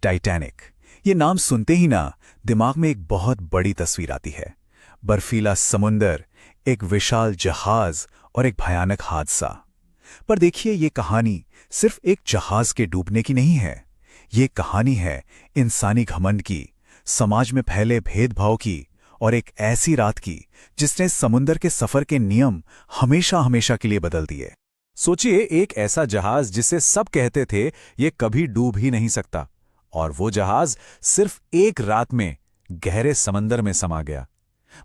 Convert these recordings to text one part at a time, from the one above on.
Titanic. ये नाम सुनते ही ना दिमाग में एक बहुत बड़ी तस्वीर आती है। बर्फीला समुंदर, एक विशाल जहाज और एक भयानक हादसा। पर देखिए, ये कहानी सिर्फ एक जहाज के डूबने की नहीं है। ये कहानी है इंसानी घमंड की, समाज में फैले भेदभाव की और एक ऐसी रात की जिसने समुंदर के सफर के नियम हमेशा हमेशा के लिए बदल दिए। सोचिए, एक ऐसा जहाज जिसे सब कहते थे ये कभी डूब ही नहीं सकता, और वो जहाज सिर्फ एक रात में गहरे समंदर में समा गया।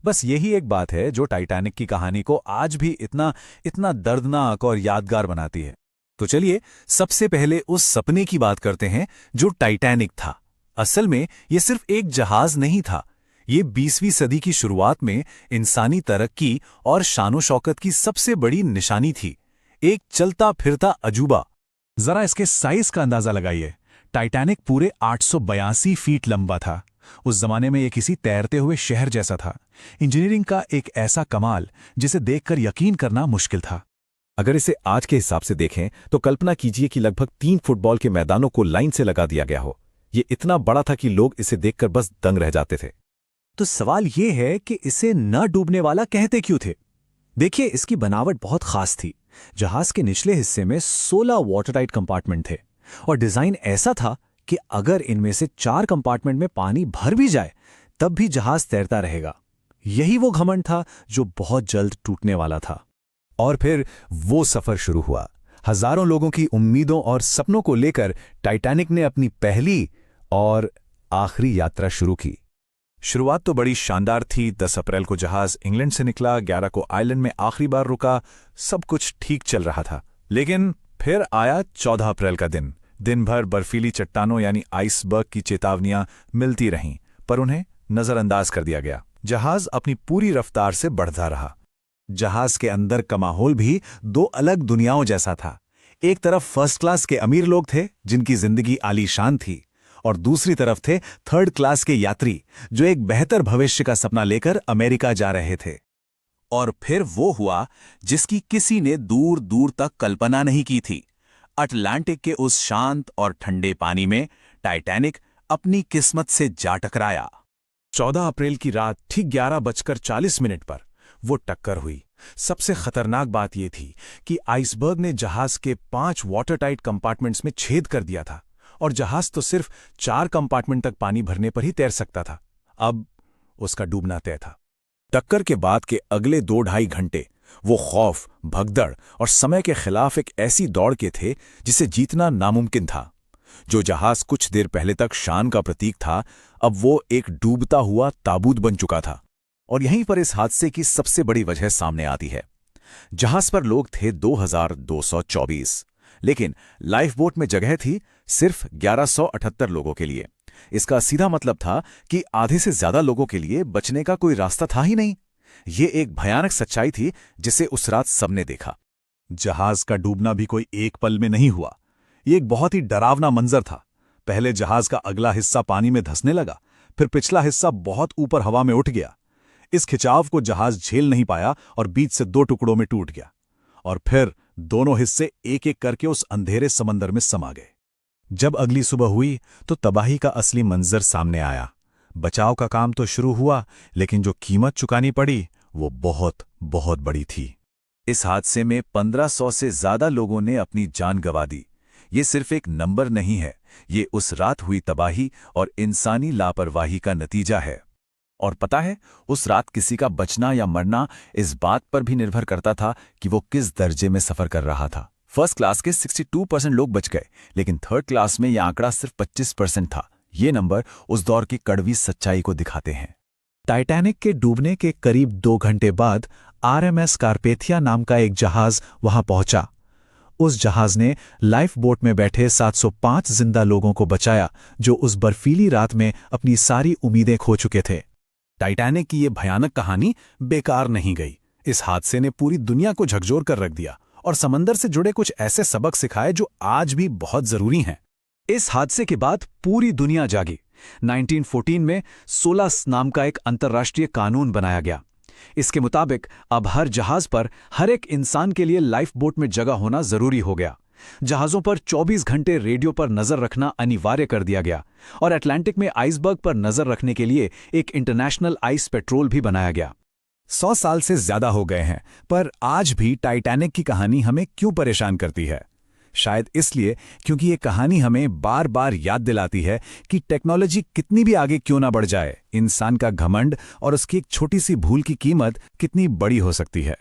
बस यही एक बात है जो टाइटैनिक की कहानी को आज भी इतना इतना दर्दनाक और यादगार बनाती है। तो चलिए सबसे पहले उस सपने की बात करते हैं जो टाइटैनिक था। असल में ये सिर्फ एक जहाज नहीं था, ये 20वीं सदी की शुरुआत में इंसानी तरक्की और शानो शौकत की सबसे बड़ी निशानी थी। एक चलता फिरता अजूबा। जरा इसके साइज का अंदाजा लगाइए। टाइटैनिक पूरे 882 फीट लंबा था। उस जमाने में यह किसी तैरते हुए शहर जैसा था। इंजीनियरिंग का एक ऐसा कमाल जिसे देखकर यकीन करना मुश्किल था। अगर इसे आज के हिसाब से देखें तो कल्पना कीजिए कि लगभग 3 फुटबॉल के मैदानों को लाइन से लगा दिया गया हो। ये इतना बड़ा था कि लोग इसे देखकर बस दंग रह जाते थे। तो सवाल यह है कि इसे न डूबने वाला कहते क्यों थे? देखिए, इसकी बनावट बहुत खास थी। जहाज के निचले हिस्से में 16 वाटरटाइट कंपार्टमेंट थे और डिजाइन ऐसा था कि अगर इनमें से 4 कंपार्टमेंट में पानी भर भी जाए तब भी जहाज तैरता रहेगा। यही वो घमंड था जो बहुत जल्द टूटने वाला था। और फिर वो सफर शुरू हुआ। हजारों लोगों की उम्मीदों और सपनों को लेकर टाइटैनिक ने अपनी पहली और आखिरी यात्रा शुरू की। शुरुआत तो बड़ी शानदार थी। 10 अप्रैल को जहाज इंग्लैंड से निकला, 11 को आयरलैंड में आखिरी बार रुका। सब कुछ ठीक चल रहा था, लेकिन फिर आया 14 अप्रैल का दिन। दिन भर बर्फीली चट्टानों यानी आइसबर्ग की चेतावनियां मिलती रहीं, पर उन्हें नजरअंदाज कर दिया गया। जहाज अपनी पूरी रफ्तार से बढ़ता रहा। जहाज के अंदर का माहौल भी 2 अलग दुनियाओं जैसा था। एक तरफ फर्स्ट क्लास के अमीर लोग थे जिनकी जिंदगी आलीशान थी, और दूसरी तरफ थे थर्ड क्लास के यात्री जो एक बेहतर भविष्य का सपना लेकर अमेरिका जा रहे थे। और फिर वो हुआ जिसकी किसी ने दूर दूर तक कल्पना नहीं की थी। अटलांटिक के उस शांत और ठंडे पानी में टाइटैनिक अपनी किस्मत से जा टकराया। 14 अप्रैल की रात ठीक 11:40 पर वो टक्कर हुई। सबसे खतरनाक बात यह थी कि आइसबर्ग ने जहाज के 5 वाटरटाइट कंपार्टमेंट्स में छेद कर दिया था, और जहाज तो सिर्फ 4 कंपार्टमेंट तक पानी भरने पर ही तैर सकता था। अब उसका डूबना तय था। टक्कर के बाद के अगले 2-2.5 घंटे वो खौफ, भगदड़ और समय के खिलाफ एक ऐसी दौड़ के थे जिसे जीतना नामुमकिन था। जो जहाज कुछ देर पहले तक शान का प्रतीक था, अब वो एक डूबता हुआ ताबूत बन चुका था। और यहीं पर इस हादसे की सबसे बड़ी वजह सामने आती है। जहाज पर लोग थे 2224, लेकिन लाइफ बोट में जगह थी सिर्फ 1178 लोगों के लिए। इसका सीधा मतलब था कि आधे से ज्यादा लोगों के लिए बचने का कोई रास्ता था ही नहीं। ये एक भयानक सच्चाई थी जिसे उस रात सबने देखा। जहाज का डूबना भी कोई एक पल में नहीं हुआ। ये एक बहुत ही डरावना मंजर था। पहले जहाज का अगला हिस्सा पानी में धंसने लगा, फिर पिछला हिस्सा बहुत ऊपर हवा में उठ गया। इस खिंचाव को जहाज झेल नहीं पाया और बीच से 2 टुकड़ों में टूट गया, और फिर दोनों हिस्से एक एक करके उस अंधेरे समंदर में समा गए। जब अगली सुबह हुई तो तबाही का असली मंजर सामने आया। बचाव का काम तो शुरू हुआ, लेकिन जो कीमत चुकानी पड़ी वो बहुत बहुत बड़ी थी। इस हादसे में 1500 से ज्यादा लोगों ने अपनी जान गंवा दी। ये सिर्फ एक नंबर नहीं है, ये उस रात हुई तबाही और इंसानी लापरवाही का नतीजा है। और पता है, उस रात किसी का बचना या मरना इस बात पर भी निर्भर करता था कि वो किस दर्जे में सफर कर रहा था। फर्स्ट क्लास के 62% लोग बच गए, लेकिन थर्ड क्लास में यह आंकड़ा सिर्फ 25% था। ये नंबर उस दौर की कड़वी सच्चाई को दिखाते हैं। टाइटैनिक के डूबने के करीब 2 घंटे बाद आरएमएस कारपेथिया नाम का एक जहाज वहां पहुंचा। उस जहाज ने लाइफ बोट में बैठे 705 जिंदा लोगों को बचाया जो उस बर्फीली रात में अपनी सारी उम्मीदें खो चुके थे। टाइटैनिक की ये भयानक कहानी बेकार नहीं गई। इस हादसे ने पूरी दुनिया को झकझोर कर रख दिया और समंदर से जुड़े कुछ ऐसे सबक सिखाए जो आज भी बहुत जरूरी हैं। इस हादसे के बाद पूरी दुनिया जागी। 1914 में 16 नाम का एक अंतर्राष्ट्रीय कानून बनाया गया। इसके मुताबिक अब हर जहाज पर हर एक इंसान के लिए लाइफ बोट में जगह होना जरूरी हो गया। जहाज़ों पर 24 घंटे रेडियो पर नज़र रखना अनिवार्य कर दिया गया और अटलांटिक में आइसबर्ग पर नज़र रखने के लिए एक इंटरनेशनल आइस पेट्रोल भी बनाया गया। 100 साल से ज्यादा हो गए हैं, पर आज भी टाइटैनिक की कहानी हमें क्यों परेशान करती है? शायद इसलिए क्योंकि ये कहानी हमें बार बार याद दिलाती है कि टेक्नोलॉजी कितनी भी आगे क्यों ना बढ़ जाए, इंसान का घमंड और उसकी एक छोटी सी भूल की कीमत कितनी बड़ी हो सकती है।